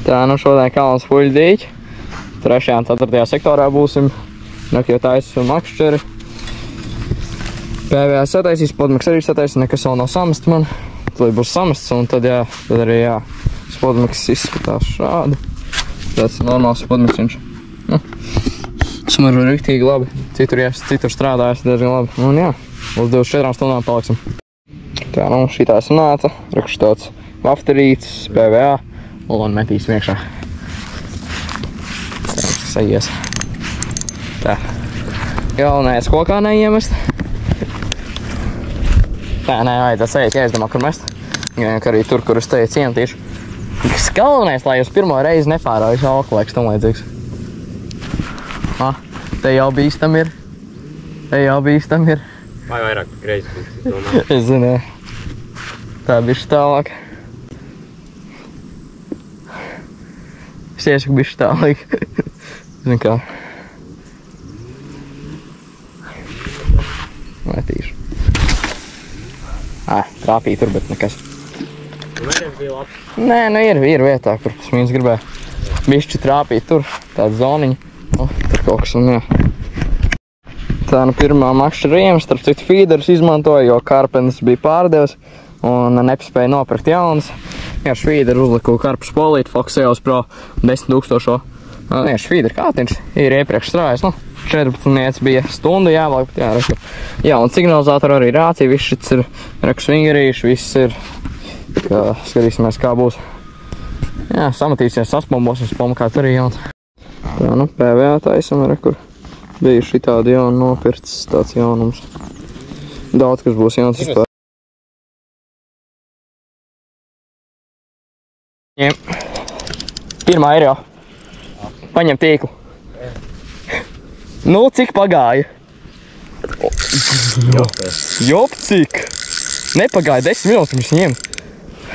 Tā, nu šodien Kalnas puļu dīķi. 3. un 4. sektorā būsim. Jau taisa makšķeri. PVA sataisīs, podmaks arī sataisīs, nekas vēl nav samests man. Tad būs samests un tad arī podmaks izskatās šādi. Tāds normāls podmaksiņš. Smaržo riktīgi labi. Citur strādājas diezgan labi. Un jā, uz 24 stundām paliksim. Tā, nu šitā sanāca. Rakšu tāds vafterīts, PVA. Un metīsim iekšā. Sajies. Tā. Galvenais kokā neiemest. Tā, nevajadzētu sajiet, ja es domā, kur mest. Arī tur, kur es teicu cientīšu. Galvenais, lai jūs pirmo reizi nepārājuši alkoholiks tam līdzīgs. Te jau bīstam ir. Vai vairāk reizes būs? Es zinu, tā bišķi tālāk. Es iesaku bišķi tālāk. Zinu kā. Metīšu. Trāpīja tur, bet nekas. Vērēs bija labs? Nē, nu ir vietā, kur pēc mīns gribēja. Bišķi trāpīja tur, tāda zoniņa. Tur kaut kas un jā. Tā nu pirmā makšķeriem, starp citu feederus izmantoja, jo karpenis bija pārdevis un nepaspēja nopirkt jaunas. Jā, feederu uzliku karpu spolīti, Fox EOS Pro 10 000. Jā, feeder kātiņš ir iepriekš strājas, 14 bija stundu jāvāk, bet jā, reku. Jā, un signalizātoru arī rācija, viss šits ir reku svingerīši, viss ir, skatīsimies kā būs. Jā, samatīsies, saspambosim, spalma kā tur ir jauns. Tā, nu, PVA taisam, rekur. Bija šitādi jauni nopirts, tāds jaunums. Daudz, kas būs jauns vispār. Pirmā ir jau. Paņem tīklu. Nu, cik pagāja? Jop, cik? Nepagāja 10 minūtes, viņš ņem.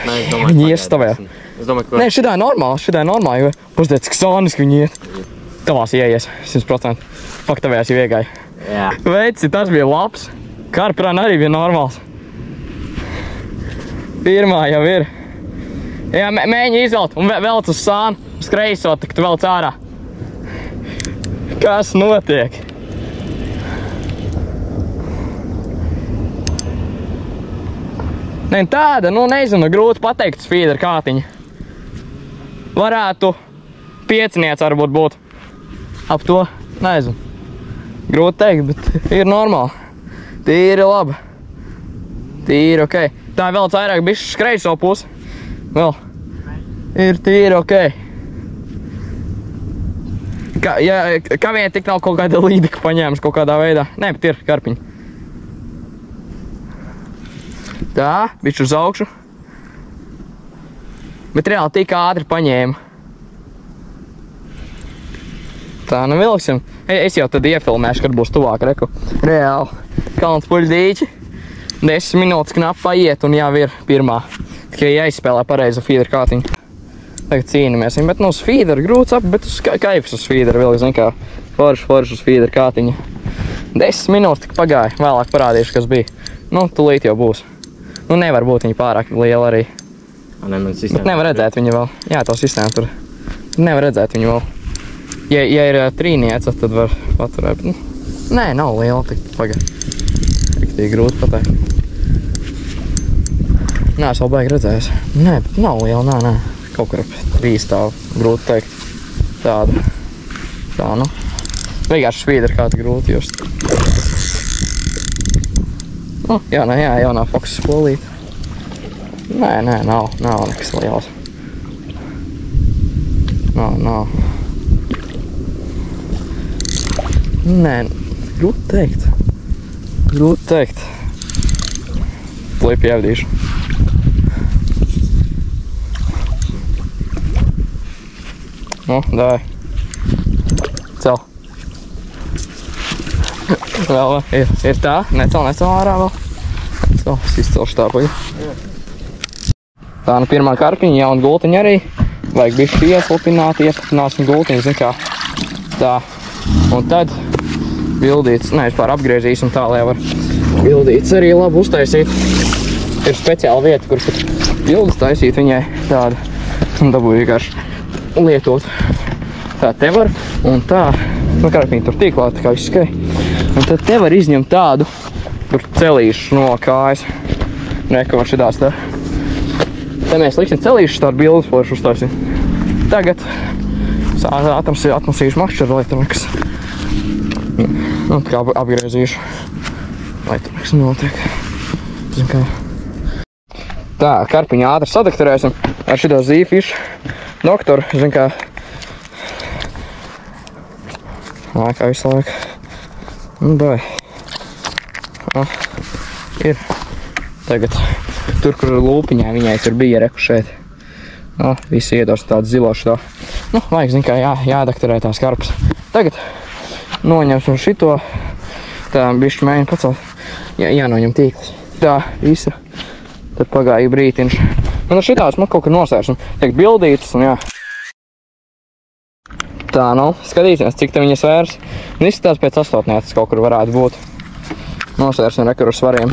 Nē, es domāju, viņi iestavēja. Nē, šidā ir normāli, jo pusdien cik soniski viņi iet. Tavās ieies, 100%. Pak, tavējās jau iegāja. Jā. Veici, tas bija labs. Karprāna arī bija normāls. Pirmā jau ir. Jā, mēģi izvelt un velc uz sānu, uz kreiso, tak tu velc ārā. Kas notiek? Ne, tāda, nu nezinu, grūti pateikt uz feeder kātiņa. Varētu pieciniec varbūt būt. Ap to, nezinu. Grūti teikt, bet ir normāli. Tīri labi. Tīri ok. Tā velc vairāk bišķi kreiso pusi. Vēl. Ir tīri ok. Kā vien tik nav kaut kāda līdika paņēmas kaut kādā veidā. Nē, bet ir karpiņi. Tā, bišķi uz augšu. Bet reāli tik ātri paņēma. Tā, nu vilksim. Es jau tad iefilmēšu, kad būs tuvāk, reku. Reāli. Kalnas puļu dīķi. 10 minūtes knapi paiet un jau ir pirmā. Tikai jāizspēlē pareizi feeder kātiņu. Tagad cīnamies. Bet nu uz feeder grūts ap, bet uz kaifs uz feeder vilk, zin kā. Forši uz feeder kātiņu. 10 minūtes tik pagāja. Vēlāk parādīšu, kas bija. Nu, tulīt jau būs. Nu, nevar būt viņa pārāk liela arī. Bet nevar redzēt viņu vēl. Jā, to sistēmu tur. Nevar redzēt viņu vēl. Ja ir trīnieca, tad var paturēt. Nē, nav liela, tik pagāja. Tik grūti pateikt. Nē, es vēl baigi redzējis. Nē, bet nav liela, nē. Kaut kur ap 3 stāv, grūti teikt. Tāda. Tā, nu. Vienkārši feeder kāda grūti just. Nu, jaunā Fox spolīta. Nē, nav nekas liels. Nav. Nē, grūti teikt. Flipi ievadīšu. Nu, davai. Cel. Vēl, ir tā. Necel ārā vēl. Cel, es izcelšu tā pagaļ. Tā, nu pirmā karpiņa, jauna gultiņa arī. Vajag bišķi ieslupināsim gultiņu, zin kā. Tā. Un tad bildīts, vispār apgriezīsim tā, lai var bildīts arī labi uztaisīt. Ir speciāla vieta, kur bildes taisīt viņai tāda. Un dabūju vienkārši lietot. Tā te var, un tā, nu karpiņi tur tīklāti, kā viss skai. Un tad te var izņemt tādu, tur celīšu no kājas. Neko var šitās tā. Te mēs liksim celīšu, tādu bildes foršu uztaisim. Tagad atmasīšu makšķeru elektronikas. Un tā kā apgriezīšu. Elektronikas notiek. Zin kā. Tā, karpiņu ātri sadakterēsim ar šito zīfišu doktoru. Zin kā. Laikā visu laiku. Nu, dai. Ir. Tagad tur, kur lūpiņā viņai tur bija reku šeit. Visi iedos tādu zilošu tā. Nu, vajag, zin kā, jādakterē tās karpas. Tagad noņemsim šito. Tā, bišķi mēģina pacelt. Jānoņem tīklis. Tā, visa. Tad pagāja brītiņš. Un ar šitās man kaut kā nosērsim. Tiek bildītas un jā. Tā, nu, skatīsimies, cik te viņa svērs. Un izskatās pēc astotnieces kaut kur varētu būt. Nosvērsim reku ar svariem.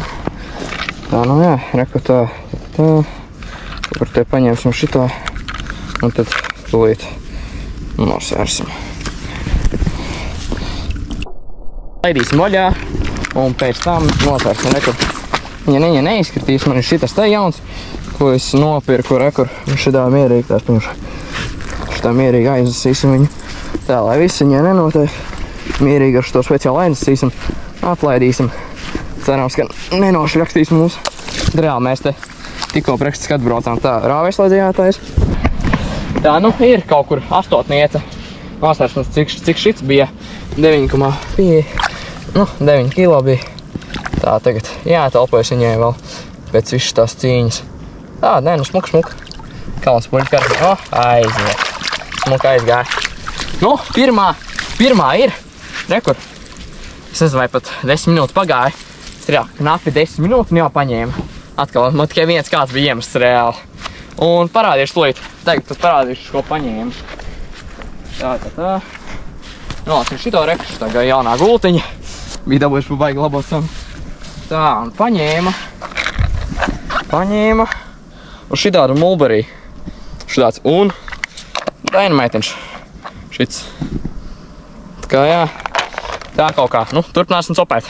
Tā, nu jā, reku tā. Kur te paņemsim šitā. Un tad tūlīt nosvērsim. Laidīsim vaļā. Un pēc tam nosvērsim reku. Viņa neizskatīs, man ir šitas te jauns, ko es nopirku reku. Un šitā mierīgi tās paņemšu. Šitā mierīgi aizsīsim viņu. Tā, lai viss viņai nenotiek. Mierīgi ar šo speciāli aizsīsim. Atlaidīsim. Cerams, ka nenošļakstīs mūs. Reāli mēs te tikko preksts atbraucām. Tā, rāvēslēdzījātais. Tā, nu, ir kaut kur astotniece. Nostārsmes, cik šits bija? 9,5. Nu, 9 kilo bija. Tā, tagad jātelpojas viņai vēl pēc višas tās cīņas. Tā, nē, nu, smuk. Kalns puļu karpiņu. Aiziet. Smuk aizgāja. Nu, pirmā ir. Rekur. Es nezinu, vai pat 10 minūtes pagāja. Jā, knapi 10 minūtes un jau paņēma. Atkal, man tikai viens kāds bija iemests reāli. Un parādīšu tūlīt. Tagad tad parādīšu, ko paņēma. Tā. Nolāsim šito reku, tā kā jaunā gultiņa. Bija dabūjuši pa baigi labot sam. Tā, un paņēma. Un šitādu mulberī. Šitāds un dainameitiņš. Šits. Tā kā jā. Tā kaut kā. Nu, turpināsim copēt.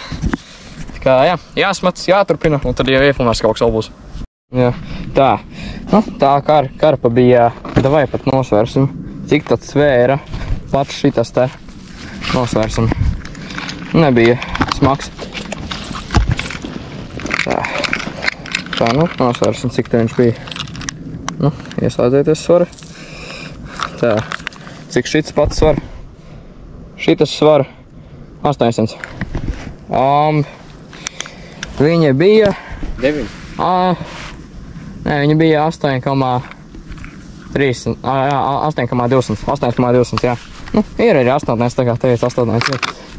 Tā kā jā. Jāsmats, jāturpina. Un tad jau iefilmēs kaut kas vēl būs. Jā. Tā. Nu, tā karpa bija. Davai pat nosvērsim. Cik tad svēra. Pats šitas te. Nosvērsim. Nebija smags. Tā. Tā, nu, nosvērsim, cik te viņš bija. Nu, ieslēdzieties svari. Tā. Cik šits pats svar? Šitas svar 800. Viņa bija 9. Nē, viņa bija 8,200. 8,200, jā. Nu, ir arī 8, tā kā teica 8.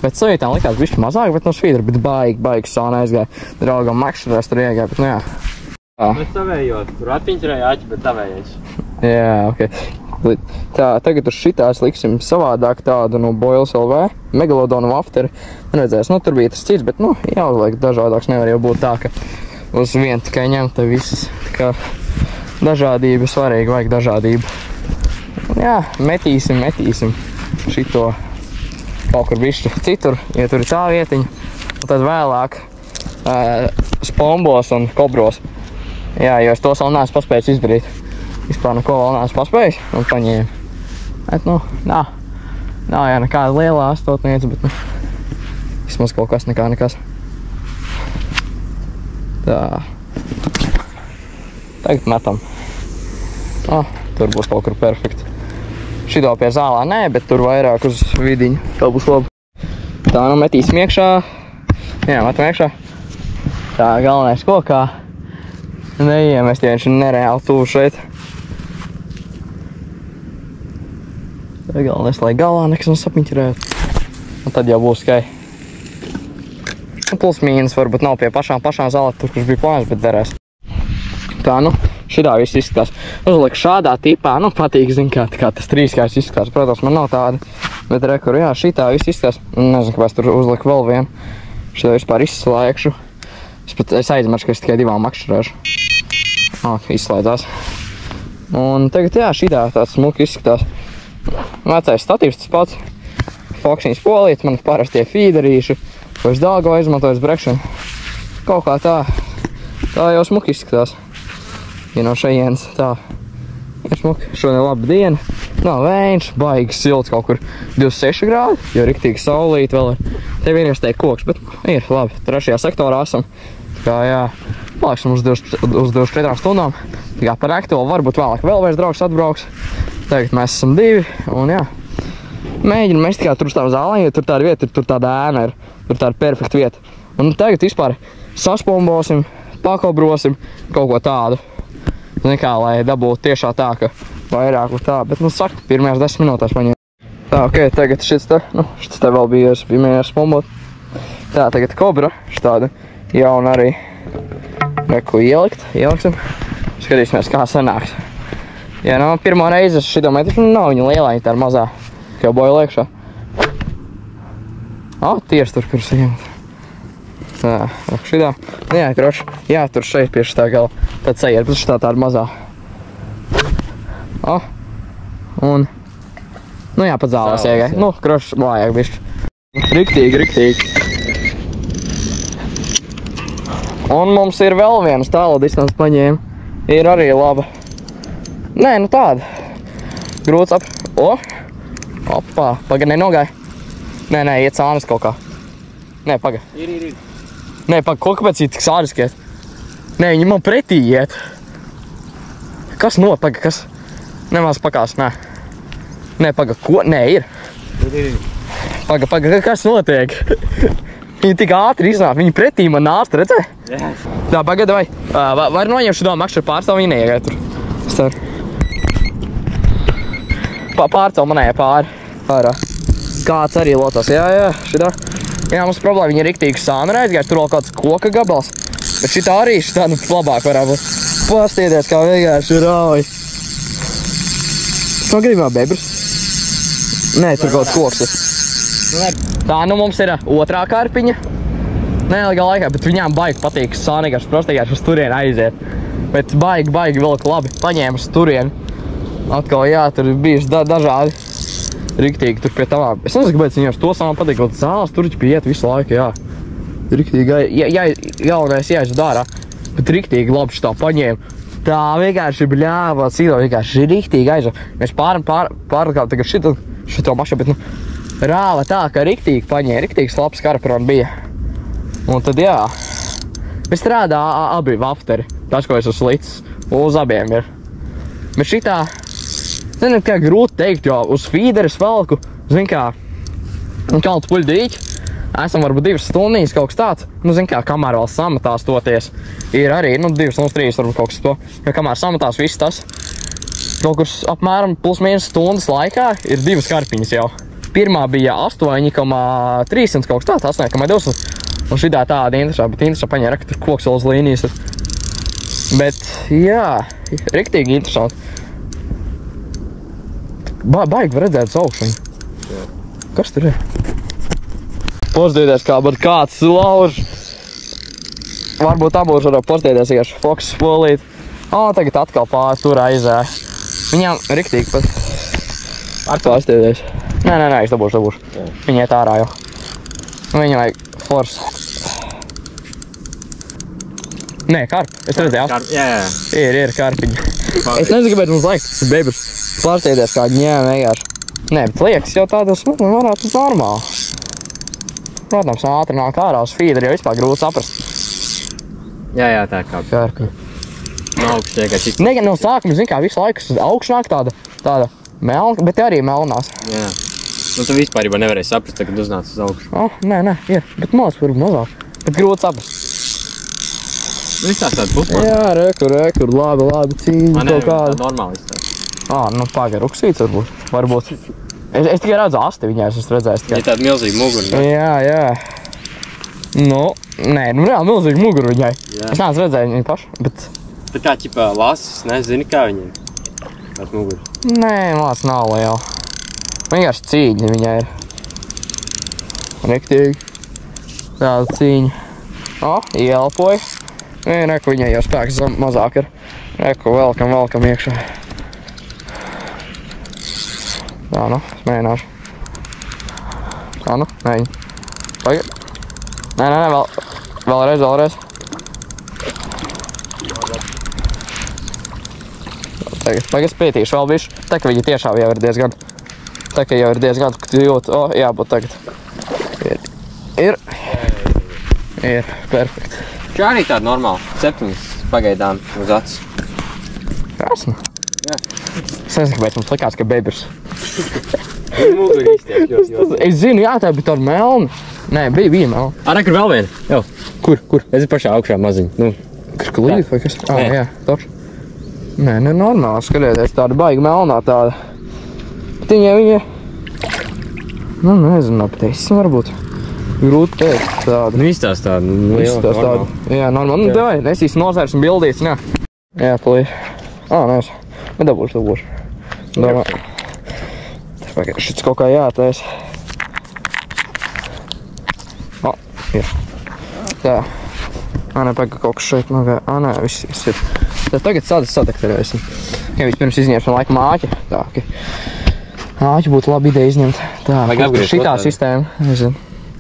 Bet savītām likās bišķi mazāk, bet no svīdra, bet baigi sāna aizgāja. Draugam makšķerēs tur iegāja, bet nu jā. Mēs tavējos, tur attiņķerēja aķi, bet tavējais. Jā, ok. Tā, tagad uz šitās liksim savādāk tādu no Boils LV, Megalodonu Wafteri. Redzēs, nu tur bija tas cits, bet nu jāuzliek dažādāks, nevar jau būt tā, ka uz vienu tikai ņemt te visas. Tā kā dažādība svarīgi, vajag dažādību. Jā, metīsim šito kaut kur bišķi citur, ja tur ir tā vietiņa. Un tad vēlāk spombos un kobros. Jā, jo es tos vēl neesmu paspējis izdarīt. Vispār neko vēl neesmu paspējis un paņēmu. Bet, nu, nav jā, nekāda lielā astotniece, bet, nu, vismaz kaut kas nekas. Tā. Tagad metam. Tur būs kaut kur perfekti. Šito pie zālā nē, bet tur vairāk uz vidiņu. Tā būs labi. Tā, nu, metīsim iekšā. Jā, metam iekšā. Tā, galvenais kokā. Neiemest, ja viņš ir nereāli tuvu šeit. Tā galvenais, lai galā nekas nesapiņķerētu. Un tad jau būs skai. Plus mīnus varbūt nav pie pašām zālē, tur, kurš bija plāns, bet derēs. Tā, nu, šitā viss izskatās. Uzliku šādā tipā, nu, patīk, zin, kā tas trīskārs izskatās. Protams, man nav tāda, bet rekur, jā, šitā viss izskatās. Nezinu, kāpēc tur uzliku vēl vienu. Šitā vispār izslēgšu. Es aizmaršu, ka es tikai 2 makšķerēšu. Izslēdzās. Un tagad, jā, šitā tāds smuki izskatās. Vecais statīvs tas pats. Fokšņīs polīts, man parastie feederīši, ko es Dāgavā izmantoju brekšanu. Kaut kā tā jau smuki izskatās. Ja no šajienes tā ir smuki. Šodien laba diena. Nav vējš, baigi silts kaut kur 26 grādi, jo riktīgi saulīt vēl ir. Te vienīgais teik koks, bet ir labi. Trešajā sektorā esam. Tā kā jā, palēksim uz 24 stundām. Tā kā par nakti varbūt vēlāk vēl vairs draugs atbrauks. Tagad mēs esam 2 un jā. Mēģinu mēs tikai tur uz tām zālēm, jo tur tāda vieta, tur tāda ēna ir. Tur tāda perfekta vieta. Un tagad vispār saspombosim, pakobrosim, kaut ko tādu. Zin kā, lai dabūtu tiešā tā, ka vairāk un tā, bet, saka, pirmajās 10 minūtēs paņēmu. Tā, ok, tagad šis te vēl bija mēģinājums spombot. Tā, tagad kobra, štāda jauna arī reku ieliksim. Skatīsimies, kā sanāks. Jā, pirmā reize šito metu, nav viņa lielā, viņa tā ir mazā, kā boja liekšā. Tieši tur, kur saņemt. Tā, šitā. Jā, kroši, jātur šeit pie šitā gala. Tad sajiet, bet šitā tā ir mazā. Un, jā, pat zālēs iegai. Kroši, vājāk bišķi. Riktīgi. Un mums ir vēl viens tālu distance paņēma. Ir arī laba. Nē, tāda. Grūts ap. Opā, paga, nenogāja. Nē, iet sānis kaut kā. Nē, paga. Ir. Nē, paga, kāpēc ir tik sāriski iet? Nē, viņi man pretī iet. Kas paga, kas? Nemaz pakās, nē. Nē, paga, ko? Nē, ir. Ir. Paga, kas notiek? Viņi tik ātri iznāk, viņi pretī man nāst, redzē? Jā. Tā, pagad, vai noņem šo makšķu pārstāvu, viņi neiegāja tur. Pārcel manējā pārā. Kāds arī lotos, jā, šitā. Jā, mums problēma, viņa ir riktīgi sāna aizgājuši, tur vēl kāds koka gabals. Bet šitā arī, labāk varētu būt. Pastieties, kā vienkārši rauj. Es gribā bebrs. Nē, tur kaut koks ir. Tā, mums ir otrā karpiņa. Neilgā laikā, bet viņām baigi patīk sānīgāši, prostīgāši uz turieni aiziet. Bet baigi vēl labi paņēma uz turieni. Atkal, jā, tur ir bijuši dažādi. Riktīgi tur pie tavām. Es nezinu, kāpēc viņiem to sāma patīk, kaut zāles tur pie iet visu laiku, jā. Riktīgi, jaunais jāiz dārā, bet riktīgi labi šitā paņēma. Tā vienkārši bļāva, cīdo vienkārši riktīgi aizva. Mēs pārlikām tagad šito mašanu, bet rāva tā, ka riktīgi paņēma, riktīgs labs karparoni bija. Un tad jā, mēs strādā abi vafteri, tas, ko es esmu licis, uz abiem ir. Bet šitā, nezinu, kā grūti teikt, jo uz feederes velku, zin kā, kalns puļdīķi, esam varbūt 2 stundīs kaut kas tāds, zin kā, kamēr vēl samatās toties, ir arī, 2 un 3 varbūt kaut kas to, jo kamēr samatās viss tas, kaut kurs apmēram +- stundas laikā ir 2 karpiņas jau. Pirmā bija 8,300 kaut kas tāds, 8,200, un šitā tāda interesā, bet interesā paņēra, ka tur koks vēl uz līnijas ir. Bet, jā, riktīgi interesanti. Baigi var redzēt uz augšu viņu. Kas tur ir? Postdīties, kā būtu kāds lauž. Varbūt abūs varam postdīties, vienkārši fokus polīt. Tagad atkal pāri tur aizēja. Viņām riktīgi pat. Postdīties. Nē, es dabūšu. Viņi iet ārā jau. Viņam vajag force. Nē, karpi. Es redzēju. Jā. Ir karpiņi. Es nezinu, kāpēc mums laiks tas ir bebrs. Pārsteigties kā ņēma vienkārši. Nē, bet liekas jau tādas, varētu būt normāli. Protams, ātri nāk ārā uz feederi, jo vispār grūti saprast. Jā, tā kā. Karpi. No augšas vienkārši. Nē, no sākuma, zin kā, visu laiku augšu nāk tāda melna, bet arī melnās. Jā. Tu vispār jau nevarēji saprast, kad uznāc uz augšu. Nē, ir. Bet varbūt mazāk. Bet grūti saprast. Viss tāds puslāns. Jā, rekur, labi, cīņa kaut kāda. Tā normāli izstāst. Paga, ruksīts varbūt. Es tikai redzu asti viņai, es redzēju tikai. Ja tāda milzīga mugura. Jā. Nē, reāli milzīga mugura viņai. Jā. Es neesmu redzēju viņai pašu, bet... Tā kā ķipā lasis, nezini kā viņai. Tāds mugura. Nē, mās nav liela. Vienkārši cīņa viņai ir. Riktīgi. Tāda cīņa. Ielpoja. Reku viņai jau spēks mazāk ir. Reku, velkam iekšā. Tā, nu, es mēģināšu. Tā, nu, mēģinu. Tagad. Nē, vēlreiz. Tagad spētīšu vēl bišķi. Tā, ka viņi tiešām jau ir diezgan. Tā, ka jau ir diezgan, ka tu jūti. O, jābūt tagad. Ir. Perfekti. Kā arī tāda normāla. 7 pagaidām uz acis. Krāsna. Jā. Es nezinu, kāpēc mums likās, ka beibirs. Mūguri izties ļoti. Es zinu, jā, tā bija tāda melna. Nē, bija melna. Ar, kur vēl viena? Jau. Kur? Es ir pašā augšā maziņ. Nu. Krklīdi vai kas? Jā, toši. Nē, normāli, skatieties, tāda baigi melnā tāda. Bet viņa... Nu, nezinu, apteiksim varbūt. Grūti teikt tāda. Nu, izstās tāda. Izstās tāda. Jā, normāli. Nu, davai, nesīs nozērs un bildīts, jā. Jā, plīd. Nē, es. Dabūšu. Domā. Pagaid, šits kaut kā jātais. Ir. Tā. Pagaid, kaut kas šeit nogāja. Nē, viss ir. Tad tagad sadakterēsim. Ja vispirms izņemsim laikam āķi. Tā, ka āķi būtu labi ideja izņemt. Tā, šitā sistēma. Nezinu.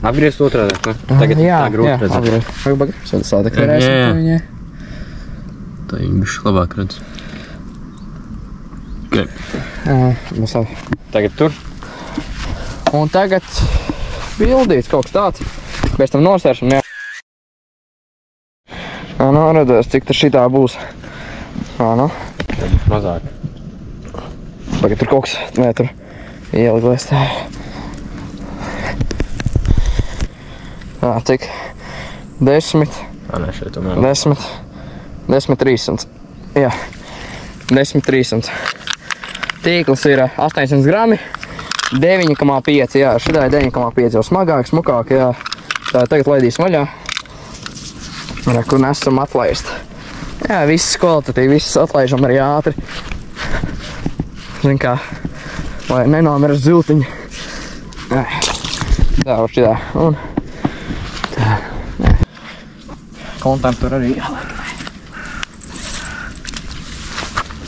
Apgriezt otrādā. Tagad tā grūti redzēt. Pagaid, sadakterēsim to viņai. Tā viņa bišķi labāk redz. Mums labi. Tagad tur. Un tagad bildīts kaut kas tāds. Pēc tam nosēršam, jā. Nu, redzēs, cik tur šitā būs. Nu. Mazāk. Pagad tur kaut kas, nē, tur ieliklēs tā. Cik? 10. Nē, šeit tomēr. 10 300. Jā. 10 300. Tīkls ir 800 grami. 9,5, jā. Šitā ir 9,5 jau smagāk, smukāk, jā. Tā tagad laidīsim vaļā. Kur nesam atlaist. Jā, viss kvalitatīvi, viss atlaižam arī ātri. Zin kā, lai nenomiras ziltiņi. Tā, šitā. Un tā. Kontam tur arī jāliek.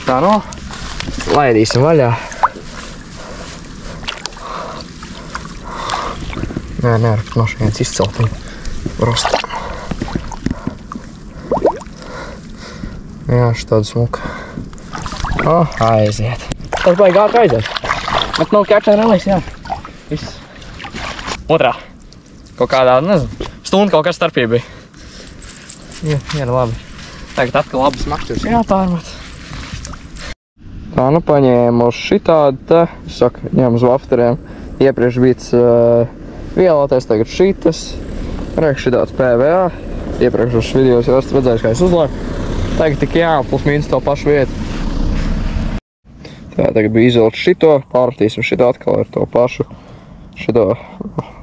Tā, no. Laidīsim vaļā. Nē, mašīnas izceltiņu. Rosta. Jā, šitāda smuka. Aiziet. Tas baigi ātri aiziet. Bet nav catch and release, jā. Viss. Otrā. Kaut kādā, nezinu, stunda kaut kas starpība bija. Jā, labi. Tagad atkal labas makšķurs jāpārmet. Tā, nu paņēmu uz šitādu te. Es saku, ņem uz vafteriem. Iepriekš bijis vielotais, tagad šitas. Reik šitāds PVA. Iepriekš uz videos jau esat redzējuši, kā es uzlēju. Tagad tik jā, plus mīnus to pašu vietu. Tā, tagad bija izvilkt šito, pārmetīsim šito atkal ar to pašu. Šito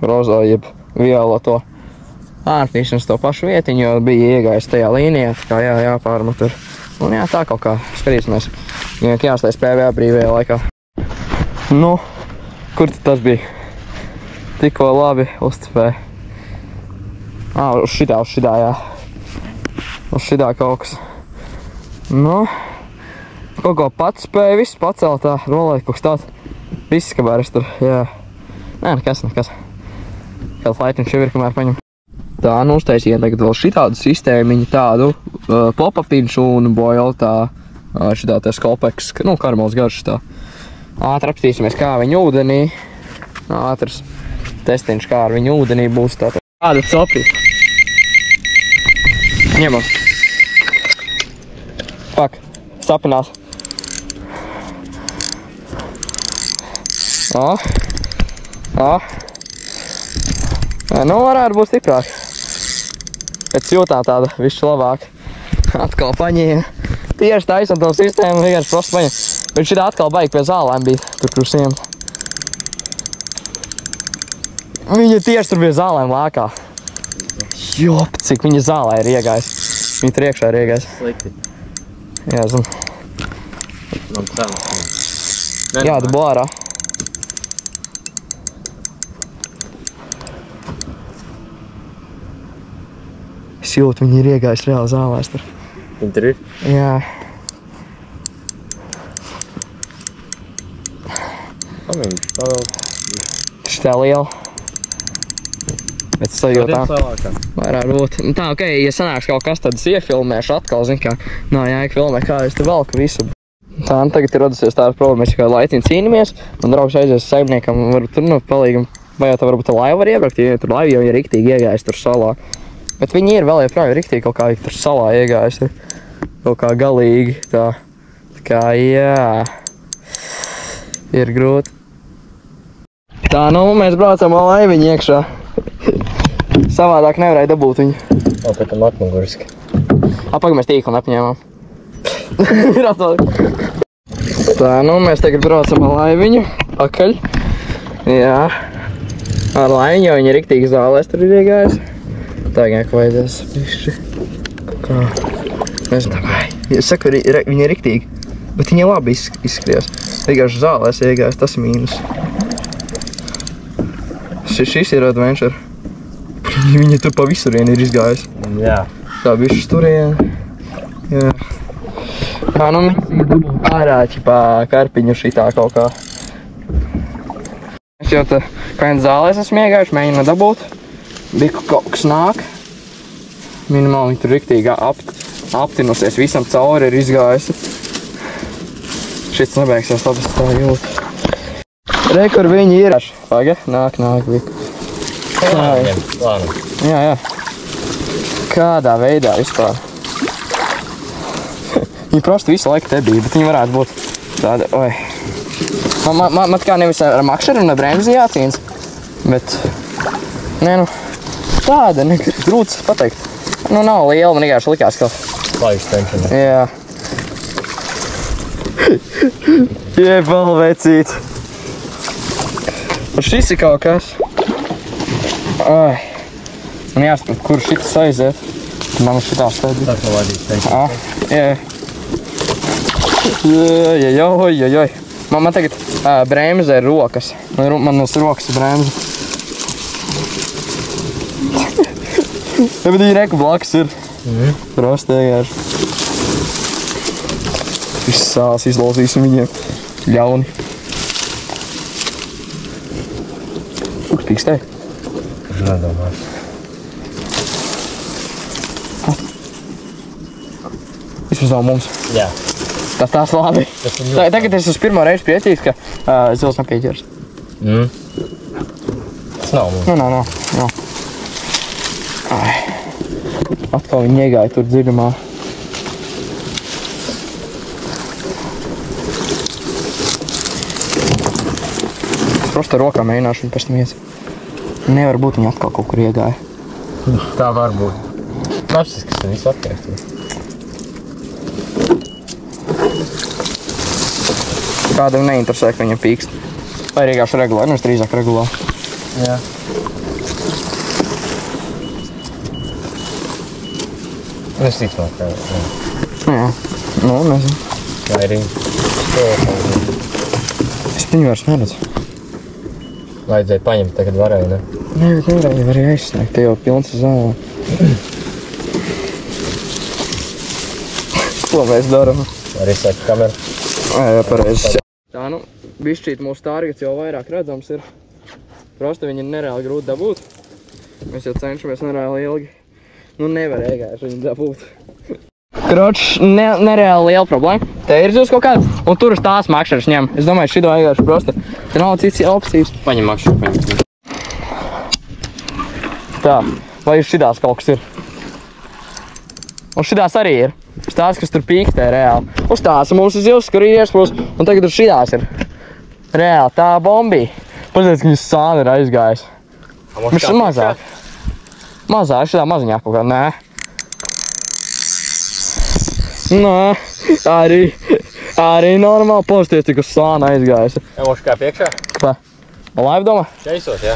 rozā, jeb violeto. Pārmetīsim uz to pašu vietiņu, jo bija iegājis tajā līnijā, tā kā jāpārmet tur. Un jā, tā kaut kā skatīsimies. Jāstais PVA brīvajā laikā. Nu, kur tas bija? Tikko labi uztipēja. Uz šitā, jā. Uz šitā kaut kas. Nu, kaut ko pats spēja, viss pacelt tā, rolēt kaut kas tāds. Viss, kamēr es tur, jā. Nē, nekas. Kāds laitiņš jau ir, kamēr paņem. Tā, nu uztaisīja tagad vēl šitādu sistēmiņu, tādu pop-upiņš un boil tā šitā te skolpeks, nu, karamels garš tā. Ātri apstīsimies, kā viņa ūdenī. Ātrs testiņš, kā ar viņu ūdenī būs tā. Tāda copī. Ņemam. Pak, sapinās. Nu, varētu būt stiprāk. Pēc jūtām tāda višķi labāk. Atkal paņēma. Tieši taisam to sistēmu, vienkārši prosti paņem. Bet šitā atkal baigi pie zālēm bija, tur krusiem. Viņa tieši tur bija zālēm lēkā. Jop, cik viņa zālē ir iegājis. Viņa tur iekšā ir iegājis. Slikti. Jā, zinu. Jā, tu blārā. Es jūtu, viņi ir iegājis reāli zālēs tur. Viņi tur ir? Jā. Viņš vēl... Šitā liela. Bet sajūtā vairāk būt. Tā, ok, ja sanāks kaut kas, tad es iefilmēšu atkal, zin kā, nav jāiek filmē, kā es te velku visu. Tā, tagad ir radusies tāda problēma, mēs kā laiciņi cīnamies, un draugs aizies saimniekam, un varu tur, palīgam, vai jau tā varbūt tā laiva var iebraukt, jo tur laiva jau ir riktīgi iegājis tur salā. Bet viņi ir vēl joprojām riktīgi kaut kā tur salā iegājis, kaut kā galīgi, tā kā, jā, ir grūti. Tā, nu, mēs braucam ar laiviņu iekšā. Savādāk nevarēja dabūt viņu. Pēc tam atmuguriski. Pagaid, mēs tīkli nepņēmām. Ir atvēlāk. Tā, nu, mēs tagad braucam ar laiviņu. Pakaļ. Jā. Ar laiviņu, jo viņa riktīgi zālēs tur ir iegājis. Tagad vajadzēs pišķi. Kā? Mēs tā kā. Es saku, viņa ir riktīgi. Bet viņa labi izskries. Vienkārši zālēs iegājis, tas ir mīnus. Šis ir adventure. Viņa tur pa visurien ir izgājis. Jā. Tā bišķi turien. Jā. Tā, nu, ārā ķipā karpiņu šitā kaut kā. Es jau tā, kā viens zālēs esmu iegājuši, mēģinu dabūt. Biku kaut kas nāk. Minimāli viņa tur riktīgi aptinusies, visam cauri ir izgājusi. Šits nebeigsies, labi, es tā jūtu. Re, kur viņi ir. Paga, nāk, Biku. Plānam. Jā. Kādā veidā vispār? Viņi prosti visu laiku te bija, bet viņi varētu būt tāda, oi. Man kā nevis ar makšaru un ar bremzi jācīnas, bet, nē, nu, tāda, grūts pateikt. Nu, nav liela, man vienkārši likās, ka... Laivis tenšana. Jā. Jebal, vecīt. Un šis ir kaut kas. Ai. Man jāskat, kur šitas aiziet. Man šitā stēdi. Tā pavadīt tenšana. Jā. Joj. Man tagad bremze ir rokas. Manas rokas ir bremze. Ja, bet viņi reku blakus ir. Prosti vienkārši. Viss sāls izlausīsim viņiem. Ļauni. Kur pīkstē? Es nedomāju. Vismaz nav mums. Jā. Tas labi. Tagad es uz pirmo reizi priecīgs, ka zils nepieķers. Tas nav mums. Nav. Ai. Atkal viņi iegāja tur dziļumā. Es prosti ar rokām mēģināšu viņu pēc tam ies. Nevar būt viņi atkal kaut kur iegāja. Tā var būt. Napsis, kas visu atkārt. Kādam neinteresē, ka viņam pīkst. Vai vienkārši regulāri, nu es drīzāk regulāri. Jā. Es ticamāk, ka... Jā. Nu, nezinu. Vai arī... Es viņu vairs neredzu. Vajadzēja paņemt, tagad varēja, ne? Nē, bet nevarēja arī aizsniegt. Te jau pilns zālē. Ko mēs daram? Arī saka kameru. Jā, pareizi. Tā, nu, bišķīt mūsu targets jau vairāk redzams ir. Prosti viņi ir nereāli grūti dabūt. Mēs jau cenšamies nereāli ilgi. Nu, nevarēja gājuši viņu dabūt. Kročs, nereāli liela problēma. Te ir zivs kaut kāda, un tur uz tās makšaras ņem. Es domāju, šito vienkārši prosti. Te nav cits opcijas. Paņem makšaru, paņem. Tā, vai uz šitās kaut kas ir? Un šitās arī ir. Uz tās, kas tur pīkstē reāli. Uz tās mūsu zivs, kur ir iespūs, un tagad uz šitās ir. Reāli, tā bombī. Paziet, ka viņas sāna ir aizgājis. Viņš ir mazāk. Mazāk, šitā maziņā kaut kā, nē. Nē, arī normāli posties, tik uz sāna aizgājis. Jā, moši kā piekšā? Kā? Man laiva domā? Čeisos, jā.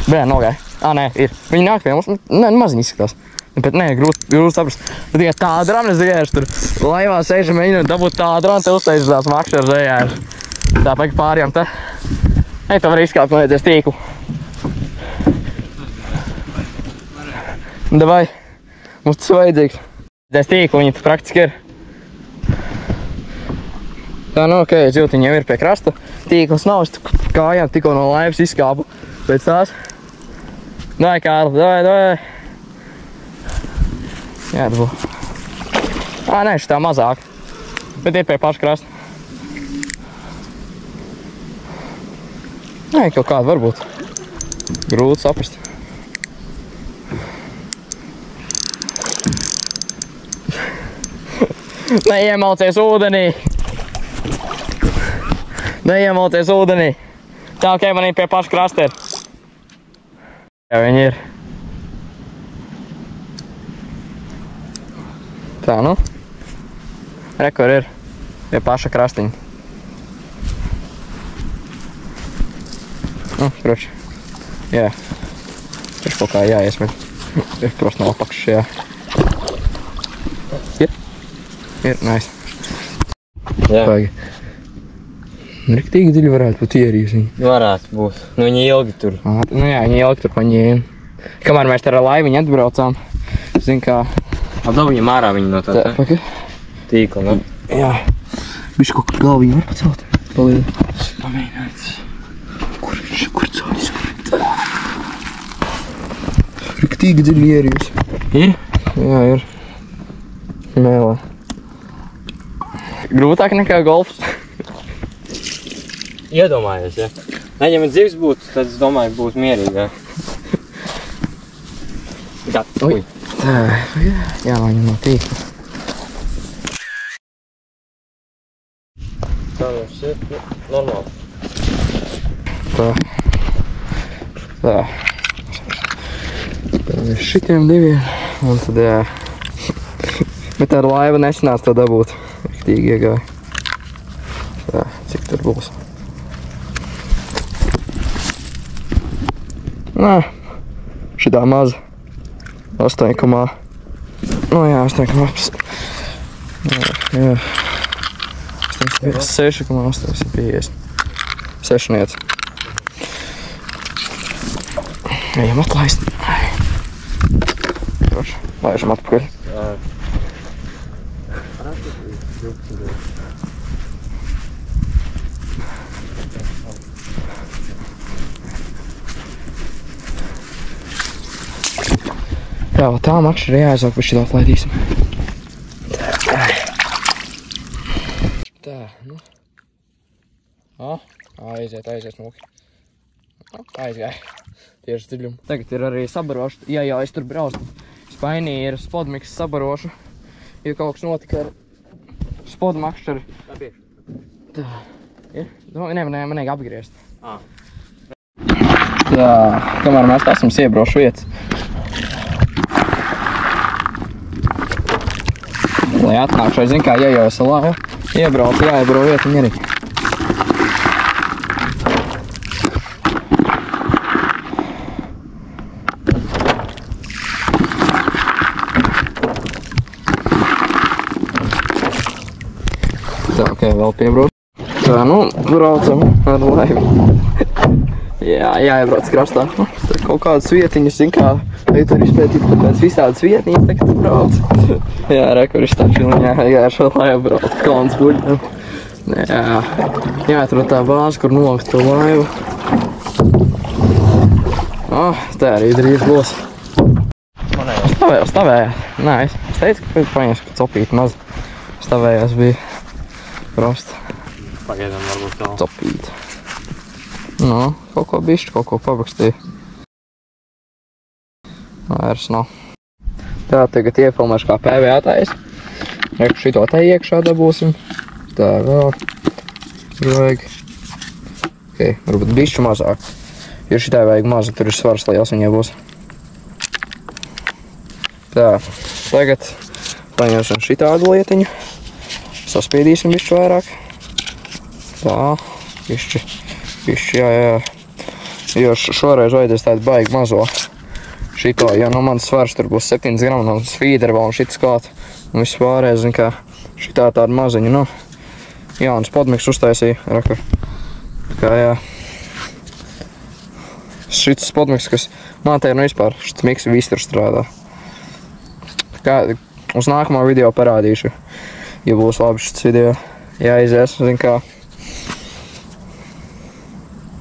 Bē, nogāja. Nē, ir. Viņi nāk pie mums, maziņi izskatās. Bet nē, grūti saprast. Bet tikai tāda rana, es vienkārši tur laivā sēžam, mēģinot dabūt tādu rana, te uztaisīt tās makšaras vienkārši. Tā pēc pārējām te. Ei, tā var izkāpt, man vajadzēs tīklu. Davai, mums tas vajadzīgs. Vajadzēs tīklu, viņi te praktiski ir. Tā, nu, ok, ziltiņi jau ir pie krasta. tīkls nav, es kājām tikko no laivas izkāpu. Pēc tās. Dai, Kārli, dai. Jādabū. Nē, šitā mazāk. Bet ir pie paša krasta. Nē, kaut kāda varbūt. Grūti saprast. Neiemalcies ūdenī! Neiemalcies ūdenī! Tā, ok, man ir pie paša krasta ir. Jā, viņi ir. Tā, nu. Rekor ir. Pie paša krastiņa. Kroči. Jā. Ir kaut kā jāiesmet. Ir prost no apakšas, jā. Ir, nice. Jā. Pagi. Riktīgi dziļi varētu būt ierīs viņi. Varētu būt. Nu, viņi ilgi tur. Nu jā, viņi ilgi tur paņēma. Kamēr mēs ar laiviņu atbraucām, zin kā... Atdod viņam ārā viņu no tā, Paki. tīkla, ne? Jā. Bišķi kaut kā galviņu var pacelt. Palīdzi. Pamēģināt. Kur caudis? Riktīgi dziļi ierīs. Ir? Jā, ir. Mēlē. Grūtāk nekā golfs. Iedomājies, ja? Nē, ja man dzīves būtu, tad es domāju, būtu mierīgi, ja? Ui. Tā, jā, viņam no tīkla. Tā mums ir normāli. Tā. Tad ir šitiem diviem, un tad jā. Bet ar laivu nesanāca to dabūt. Riktīgi iegāja. Tā, cik tur būs. Nē, šitā maza. 8, nu jā, 8,8. Jā. 6,850. 6. Ejam atlaist. Droši, laižam atpakaļ. Jā, vēl tā makša ir jāaizāk, bet šitā atlaidīsim. Tā, nu. Aiziet smuki. Aizgāja. Tieši dziļumu. Tagad ir arī sabarošu. Ja jau es tur braucu, Spainī ir spodmiks sabarošu. Jo kaut kas notika ar spodmakšķari. Tā. Ir? Man nevajag apgriezt. Tā, kamēr mēs esam siebrošu vietas. Lai atnākšai, zin kā, ja jau es laivu, iebraucu, jāiebro vietu un arī. Tā, ok, vēl piebrauc. Tā, nu, braucam ar laivu. Jā, jāiebrauc krastā. Tur kaut kādas vietiņas, zin kā, vai tur izpētīt pēc visādas vietiņas, tagad tu brauc. Jā, rekur izstākšu, jā, ar šo laivu brauc, kalns buļļam. Jā, jāatrod tā bāze, kur nolikt to laivu. Tā arī drīz būs. Stavēja. Nē, es teicu, ka paņēs, ka copīt maz. Stavējās bija prosti. Pagaidām varbūt tā. Copīt. Nu, kaut ko bišķi, kaut ko pabakstīja. Vairs nav. Tā, tagad iefilmēšu kā PVA taisa. Reku šito te iekšā dabūsim. Tā vēl. Tur vajag. Ok, varbūt bišķi mazāk. Jo šitai vajag mazu, tur ir svars liels viņai būs. Tā, tagad paņemsim šitādu lietiņu. Saspiedīsim bišķi vairāk. Tā, bišķi, jā. Jo šoreiz vajadzēs tādu baigi mazo. Šito, jo no manas svars tur būs 7 gramu, no feedera vēl un šitas klāt. Un viss pārējais, zin kā, šitā tāda maziņa, nu. Jauns podmiks uztaisīja, rekur. Tā kā, jā. Šitas podmiks, kas man te ir nu vispār, šitas miks viss tur strādā. Tā kā, uz nākamā video parādīšu, ja būs labi šitas video. Jāizies, zin kā.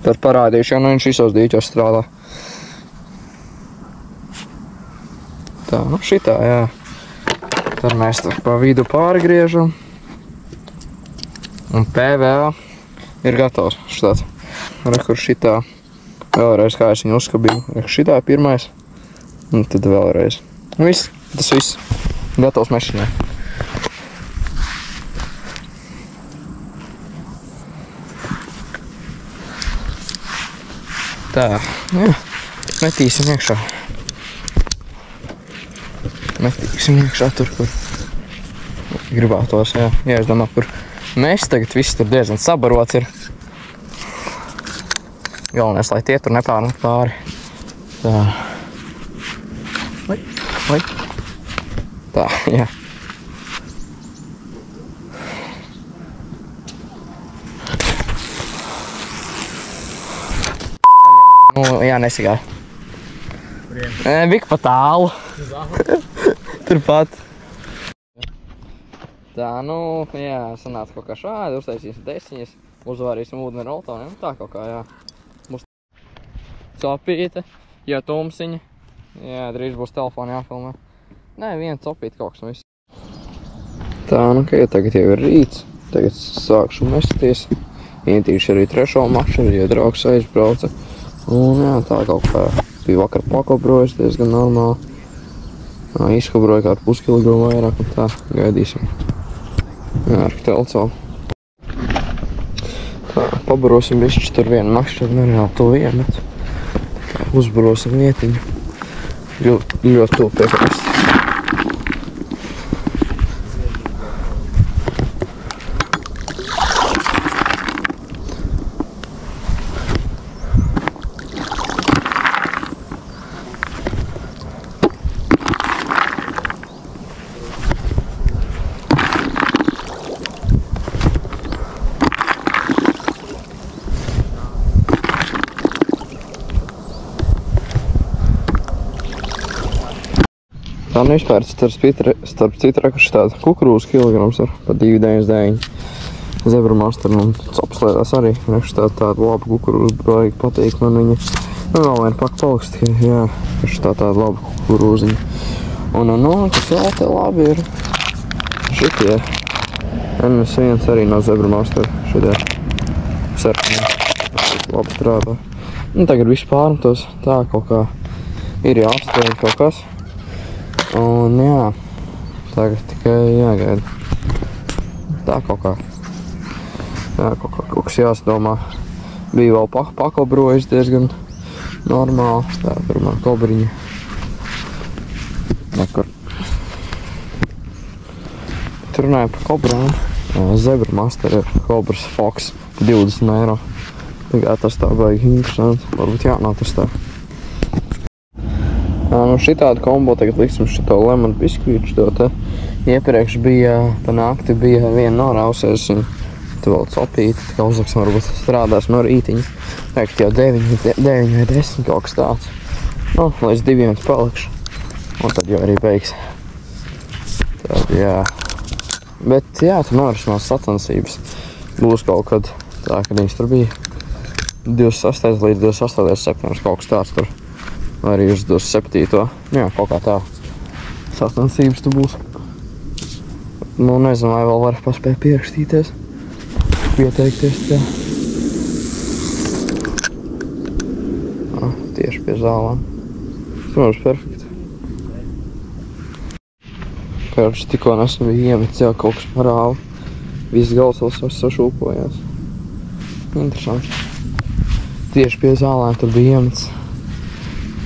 Tad parādīšu, jo nu viņš visos dīķos strādā. Tā, nu šitā, jā. Tad mēs tā pa vidu pārgriežam. Un PVA ir gatavs štāds. Rekur šitā. Vēlreiz kā es viņu uzskabīju. Rekur šitā ir pirmais. Un tad vēlreiz. Viss, tas viss. Gatavs mešanai. Tā, jā. Metīsim iekšā. Metīsim iekšā tur, kur gribētos, jā. Jā, es domāju, kur mēs tagad viss tur diezgan sabarots ir. Galvenais, lai tie tur nepārnāk pāri. Tā. Vai. Tā, jā. Nu, jā, nesigāja. Vik pa tālu. Turpat. Tā, nu, jā, sanāca kaut kā šādi, uztaisīsim desiņas, uzvārīsim ūdeni roltoniem, tā kaut kā, jā. Būs copīte, jā, tumsiņa, jā, drīz būs telefoni jāfilmē. Nē, viena copīte kaut kas un viss. Tā, nu, ka tagad jau ir rīts, tagad sākšu mesties, ietīšu arī trešo mašanu, ja draugs aizbrauca. Un jā, tā kaut kā bija vakar pakobrojas diezgan normāli. Izkobroja kādu puskilogramu vairāk un tā, gaidīsim. Jā, ar telco. Tā, pabarosim bišķi tur vienu makšķi, nereāli to iemet. Tā, uzbarosim vietiņu. Ļoti to piekrasti. Tā nu vispār starp citu rekurši tāda kukurūzu kilograms ar pa 2,99. Zebra master un copas lietās arī. Rekurši tāda laba kukurūza, baigi patīk man viņa. Nu vēl vien paliks tikai, jā, rekurši tāda laba kukurūziņa. Un kas vēl te labi ir šitie. NS1 arī no Zebra master šitie sarkani. Labi strādā. Nu tagad viss pārmetos, tā kaut kā ir jāapstāj kaut kas. Un jā, tagad tikai jāgaida. Tā kaut kā. Jā, kaut kas jāsdomā. Bija vēl pakobrojas diezgan normāli. Tā, pirmā kobriņa. Nekar. Tur runāja par kobrām. Zebra master ir kobras Fox 20 eiro. Tagad tas tā baigi interesanti. Varbūt jānatestē. Nu šitādu kombo tagad liksim šito lemon biskvītu, šito te iepriekš bija, pa nakti bija viena norausies un tu vēl copīti, tā kā uzliksim varbūt strādās no rītiņa. Tagad jau 9 vai 10 kaut kas tāds. Nu, līdz 2 palikšu. Un tad jau arī beigs. Tad jā. Bet jā, tur norisinās sacensības. Būs kaut kad tā, kad viņas tur bija 26. līdz 28. septembris kaut kas tāds tur. Arī uz 27. Jā, kaut kā tā sacensības tu būs. Nu, nezinu, vai vēl var paspēt pierakstīties, pieteikties tā. Tieši pie zālām. Protams, perfekti. Pērši tikko nesen bija iemetis, jā, kaut kas parāli. Viss gals vēl sašūpojās. Interesanti. Tieši pie zālēm tur bija iemetis.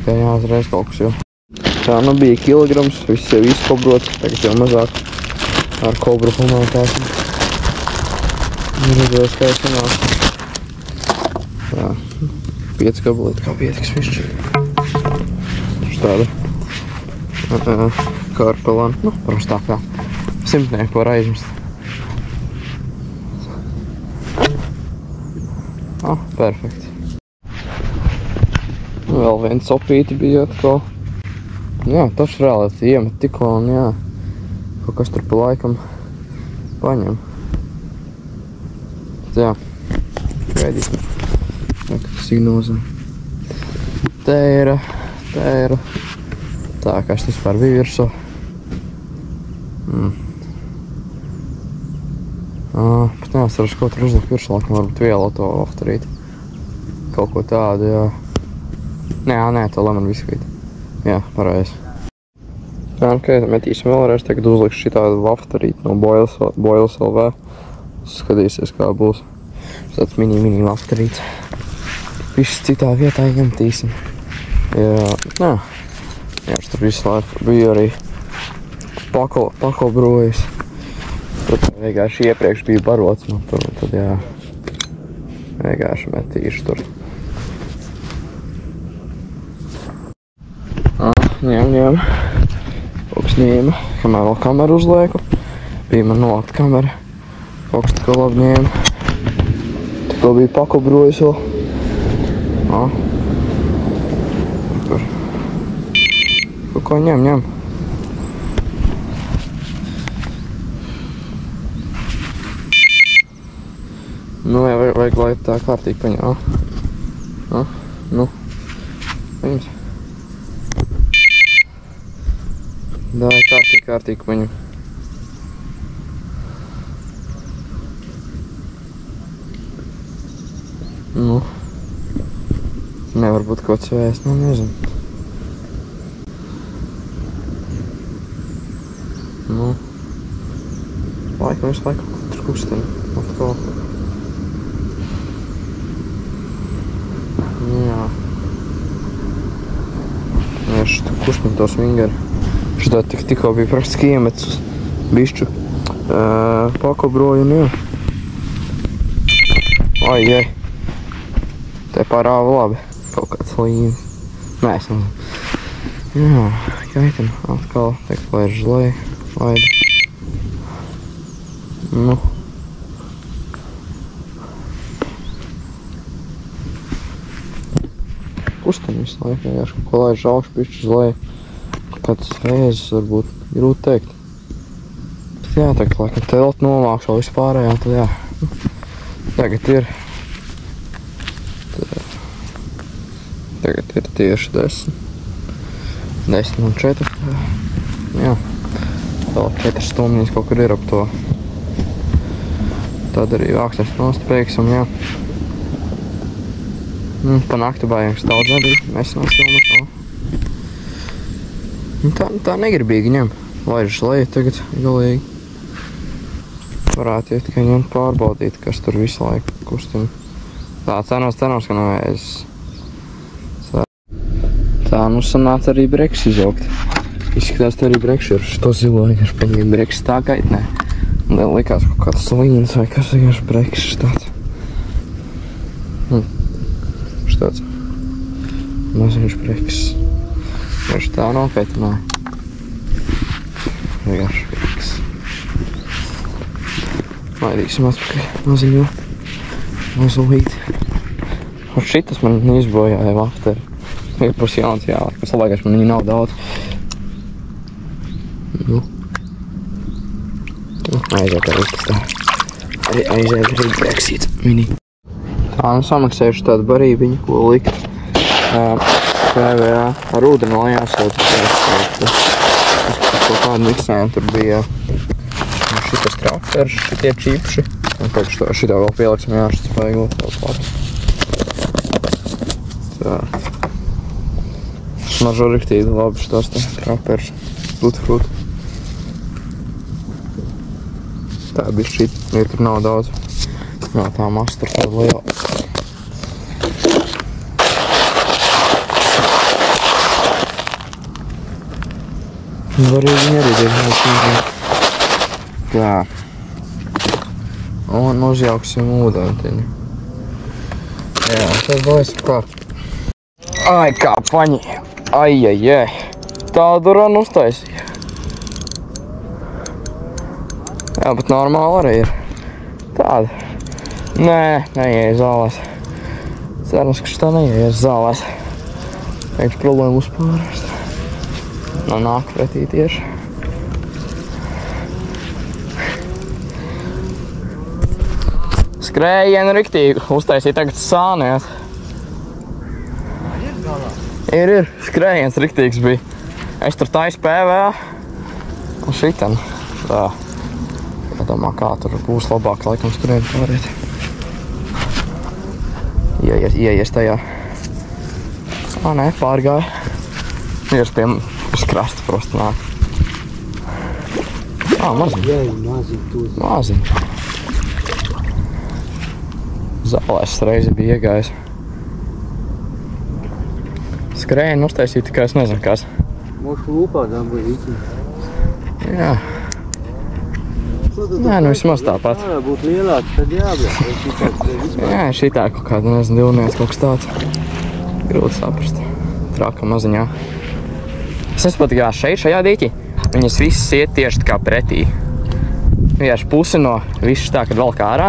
Jā, uzreiz kaut kas jau. Tā, nu bija kilograms, viss jau izkobrots, tagad jau mazāk ar kobru pamētāsim. Redzēs, kā es sanāk. Jā, 5 gabalīti, kā pietiks višķi. Štāda karpelāna, nu, prostākā. 100 var aizmest. Perfekti. Vēl viens copīti bija atkal. Jā, tas reāli iemet tikko un jā, kaut kas tur pa laikam paņem. Jā, gaidīsim. Tas signozē. Te ir. Tā, kas tas par virsmu. Pat neatceros, ko tur uzlikt virsmu, laikam varbūt vielu to afterīt. Kaut ko tādu, jā. Nē, to lemon biskvīti. Jā, pareizi. Jā, ok, metīsim vēlreiz, tagad uzlikšu šitādu afterīt no Boils LV. Skatīsies, kā būs. Tāds mini afterīts. Viss citā vietā iemetīsim. Jā, tur visu laiku bija arī pako brojas. Tur vienkārši iepriekš bija barots, tad jā, vienkārši metīšu tur. Ņem. Kaut ņēma, kamēr vēl kameru uzlieku. Bija man nolakt kamera. Kaut kas tikko labi ņēma. Tikko bija pako brojas vēl. Tur. Ko ņem. Nu, vajag, lai tā kārtīgi paņem. Nu. Paņems. Dāj, kārtīgi paņem. Nu. Nevar būt kaut kas vēst, nezinu. Nu. Visu laiku tur kustina. Atkal. Jā. Es tu kustina tos vingeri. Šitā tikko bija praktiski iemetis uz bišķu pako broju, un jā. Ai. Te parāva labi. Kaut kāds līnijas. Nē, es nezinu. Jā, gaitam atkal. Teiks, lai ir žlēja. Laida. Nu. Kustam visu laiku, vienkārši kaut ko lai žaukšu bišķi žlēja. Kāds vēzis varbūt grūti teikt. Bet jā, tagad laikam telt novākšu vispārējā, tad jā. Tagad ir tieši 10 un 4. Jā. Vēl 4 stundas kaut kur ir ap to. Tad arī vāksnes nostapēksim, jā. Pa nakti bājāks daudz nebija. Mēs filmas. Tā negribīgi ņem. Laižas leja tagad galīgi. Varētu iet tikai ņemt pārbaudīt, kas tur visu laiku kustina. Tā cenos, ka nevēzis. Tā, nu sanāca arī breks izaugt. Izskatās, te arī breks ir šo zilo, vienkārši paņēma breks tā gaitnē. Un vēl likās kaut kāds līnas vai kas vienkārši breks štāds. Štāds. Maziņš breks. Vienkārši tā nokaitināja. Vienkārši breks. Laidīsim atpakaļ maziņo. Mazulīti. Un šitas man izbojāja vafteri. Ir pus jauns jāliek, kas labākais man viņa nav daudz. Nu. Aiziet arī pēc tā. Aiziet arī breksīts mini. Tā, nu samaksējuši tādu barībiņu, ko likt. PVA ar ūdeni vēl jāsauc. Kaut kādu miksējumu tur bija šitas trakters, šitie čipši. Un pēc šitā vēl pieliksim jāšas spaigot vēl klāt. Tā. Smaržo riktīgi labi šitos te trapers, tutti-frutti. Tā bija šit, ir, tur nav daudz. Jā, tā masta tāda liela. Varīgi arī diezgan. Tā. Un uzjauksim ūdentiņu. Jā, tad vēl esmu kārt. Ai, kā paņēma. Ai. Tādu ranu uztaisīja. Jā, bet normāli arī ir. Tāda. Nē, neieies zālēs. Cerams, ka šitā neieies zālēs. Vienkārši problēma uzpārēst. Nāk pretī tieši. Skrējienu riktīgi. Uztaisīja tagad sāniet. Ir, skrējiens riktīgs bija. Es tur taisu PV. Un šitan. Tā. Jādomā, kā tur būs labāk, laikam skrējienu pārēt. Ieies tajā. Nē, pārgāja. Ies pie krasta prosti nāk. Maziņ. Jai, maziņ tu. Maziņ. Zālēs reizi bija iegājis. Skrējienu uztaisīja tikai es nezinu kas. Mošu lūpā dabūja īķi. Jā. Nē, nu vismaz tāpat. Tā būtu lielāks, tad jābūt. Jā, šitā kaut kāda, nezinu, divnieks kaut kas tāds. Grūti saprast. Traka maziņā. Es nesaprotu, kā šajā dīķi, viņas visas iet tieši tā kā pretī. Vienkārši pusi no visu tā, kad valk ārā,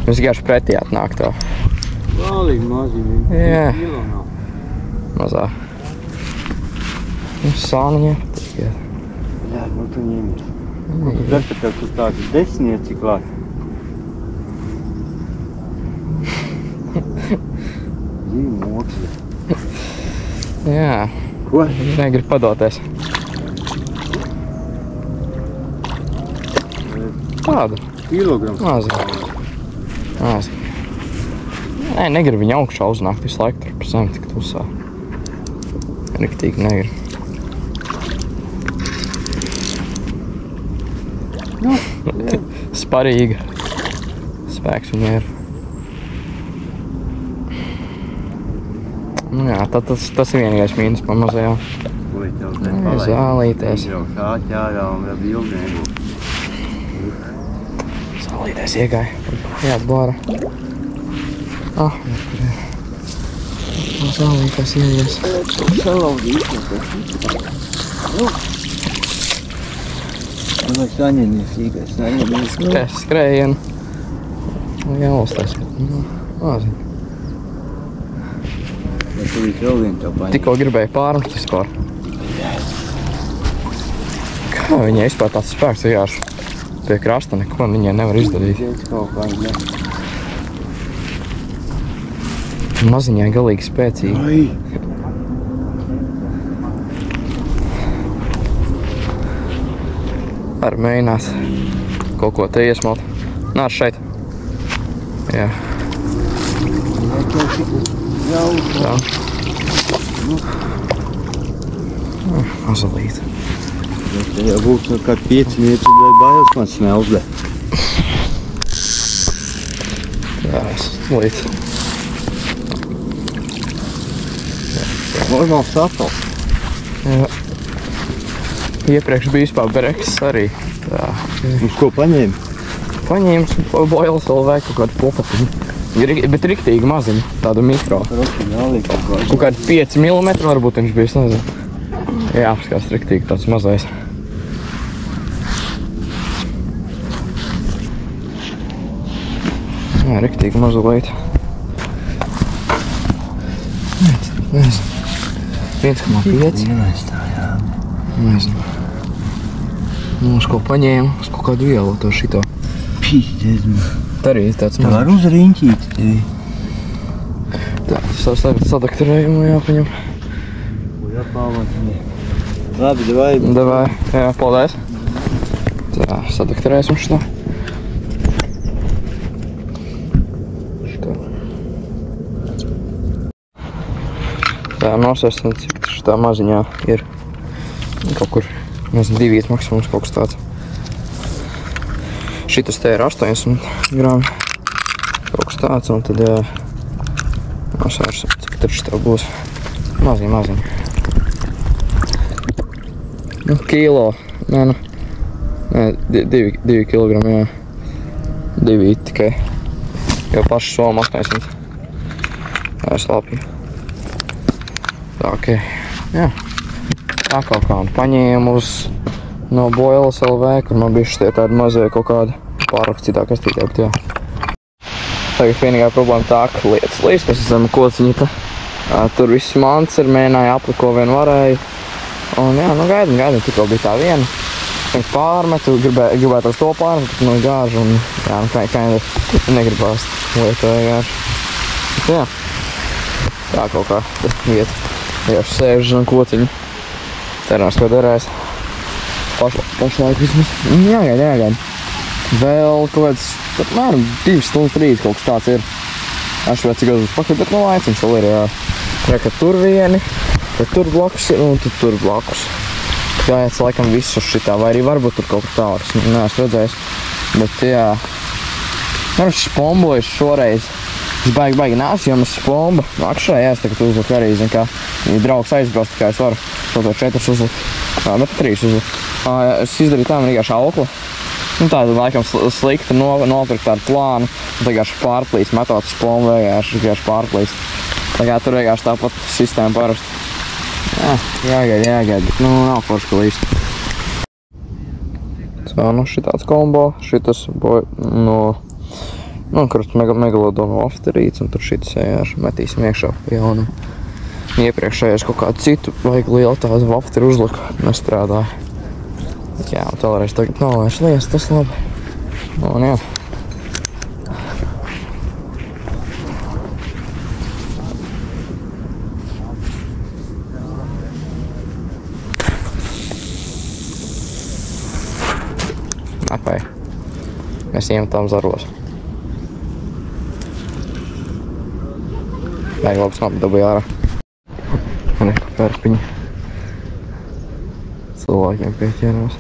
viņas vienkārši pretī atnāk to. Valīgi maziņi. Jā. Mazā. Sāniņā patīk iet. Jā, nu tu ņemies. Dar, ka tev tur tāds desnieci klāt. Zīmokļi. Jā. Ko? Negrib padoties. Tāda. Kilograms. Mazi. Nē, negrib viņa augšā uznākt visu laiku tur pa zemi tik tusā. Riktīgi negrib. Sparīga. Spēks viņai ir. Nu jā, tas ir vienīgais mīnus pa mazajā. Vai tev te palaid? Zālītēs. Jau šāķi ārā un vēl bildi nebūs. Zālītēs iegāja. Jā, bāra. Kur ir. Zālītēs ieies. Vai saņemies īkais, saņemies. Skrējienu. Jāuztais. Maziņ. Vai tu visi vēl vien tev paņem? Tikko gribēju pārmest vispār. Kā viņai vispār tāds spēks vienkārši pie krasta neko viņai nevar izdarīt. Kaut kā, jā. Maziņai galīgi spēcīgi. Ai! Ar mēģinās kaut ko te iesmalt. Nāc šeit. Jā. Tā. Mazalīt. Te jau būtu no kādi 5 metri, bet bailes man smeldē. Jā, slīt. Normāls satals. Jā. Iepriekš bija vispār bereks arī. Tā. Uz ko paņēmi? Paņēmis boilas vēl vai kaut kādu popatiņu. Bet riktīgi maziņu, tādu mikro. Kaut kādi 5 mm varbūt viņš bija, es nezinu. Jā, apskās riktīgi tāds mazais. Jā, riktīgi mazulīt. Nezinu. 1,5. Nezinu. Nu, uz ko paņēmu, uz kaut kādu vielu to šito. Pīdēs, man. Tā arī tāds Tā var uz riņķīt tevi. Tā, sadakterējumu jāpaņem. Jāpāvāt viņai. Labi, davai. Davai, jā, paldies. Tā, sadakterēsim šitā. Šitā. Tā, nosēsim, cik šitā maziņā ir. Kaut kur, nezinu, 2 maksimums kaut kas tāds. Šitas te ir 80 grami. Kaut kas tāds, un tad nosvērsim, cik tad šitā būs. Maziņ. Nu, kilo. Nē, 2 kilogrami, jā. 2 tikai. Jo paši soma 800. Tā ir slapja. Tā, okei. Jā. Tā kaut kā un paņēmu uz no Boilas LV, kur man bija šitie tādi mazie kaut kādi pārāk citā kastītē, bet jā. Tagad vienīgā problēma tā, ka lietas līst, es zem kociņita. Tur viss mants ir, mēģināja apliko vien varēja. Un jā, nu gaidam, tikko bija tā viena. Viņš pārmetu, gribētu uz to pārmet, bet nu gāžu un jā, nu kā negribās lietu vienkārši. Bet jā, tā kaut kā vieta. Vienkārši sēžu zem kociņu. Cerams, ko derēs. Pašlaik vismaz. Jāgaida. Vēl kaut kāds, apmēram 2 stundas 3 kaut kas tāds ir. Aš vēl cik uz pakaļ, bet no laiciņš vēl ir, jā. Reka tur vieni, tad tur blakus ir un tad tur blakus. Jāiet laikam viss uz šitā, vai arī varbūt tur kaut kur tālāk. Neesmu redzējis. Bet jā. Es spomboju šoreiz. Es baigi nāsu, jo mēs spomba. Akšai, jā, es tagad uzliku arī, zin kā. Ja draugs aizbrauc, tā kā es varu. Kaut to 4 uzliku. Bet 3 uzliku. Es izdarīju tā, man vienkārši aukla. Tāda laikam slikta nopirkt tādu plānu. Un vienkārši pārplīst, metot spombu vienkārši pārplīst. Tā kā tur vienkārši tāpat sistēma parasti. Jāgaida, bet nav forši, ka līst. Šitāds kombo, šitas kurš megalodonu afterīts, un tur šitas metīsim iekšā pa jaunam. Iepriekšējais kaut kādu citu vajag lielu tādu afteru uzliku, nestrādāja. Jā, un tālreiz tagad nav vairs liest, tas labi. Un jā. Apai. Mēs iemetām zarlos. Vajag labs dabūja ārā. Man ir perpiņi. Cilvēkiem pieķērās.